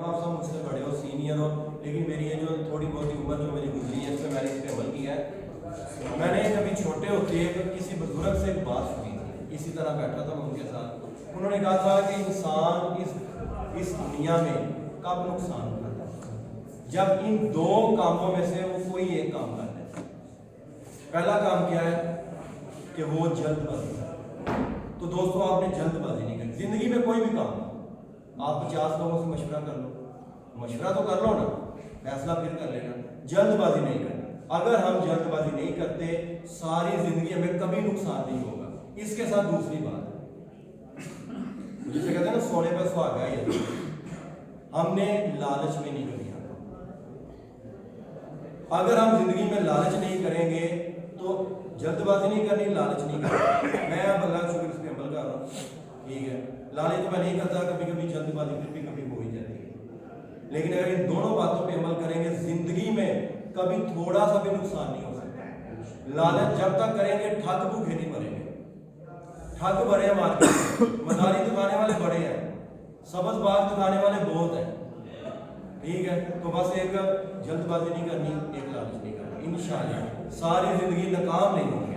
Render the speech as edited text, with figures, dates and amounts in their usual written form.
आप सब मुझसे बड़े हो, सीनियर हो, लेकिन मेरी ये जो थोड़ी बहुत उम्र जो मेरी गुजरी है इसमें मैंने इस पर अमल किया है। मैंने कभी छोटे होते किसी बुजुर्ग से एक बात सुनी थी, इसी तरह बैठा था मैं उनके साथ। उन्होंने कहा था कि इंसान इस दुनिया में कब नुकसान करता है, जब इन दो कामों में से वो कोई एक काम कर ले। पहला काम क्या है कि वो जल्दबाजी। तो दोस्तों आपने जल्दबाजी नहीं करनी जिंदगी में, कोई भी काम आप 50 लोगों से मशवरा कर लो, मशवरा तो कर लो ना, फैसला फिर कर लेना, जल्दबाजी नहीं करना। अगर हम जल्दबाजी नहीं करते सारी जिंदगी हमें कभी नुकसान नहीं होगा। इसके साथ दूसरी बात जिसे कहते हैं ना सोने पर सुहागा है, हमने लालच में नहीं करनी। अगर हम जिंदगी में लालच नहीं करेंगे तो जल्दबाजी नहीं करनी, लालच नहीं करनी। मैं अब अल्लाह का शुक्र इस पर अमल कर रहा हूँ, ठीक है। लालच तो मैं नहीं करता, कभी कभी जल्दबाजी फिर भी कभी हो ही जाती है। लेकिन अगर इन दोनों बातों पे अमल करेंगे जिंदगी में कभी थोड़ा सा भी नुकसान नहीं हो सकता। लालच जब तक करेंगे ठग भूखे नहीं मरेंगे। ठग बड़े हैं मार्केट में, मदारी दिखाने वाले बड़े हैं, सब्ज बाग दिखाने वाले बहुत हैं, ठीक है। तो बस एक जल्दबाजी नहीं करनी, एक लालच नहीं करनी, इंशाअल्लाह सारी जिंदगी नाकाम नहीं होंगे।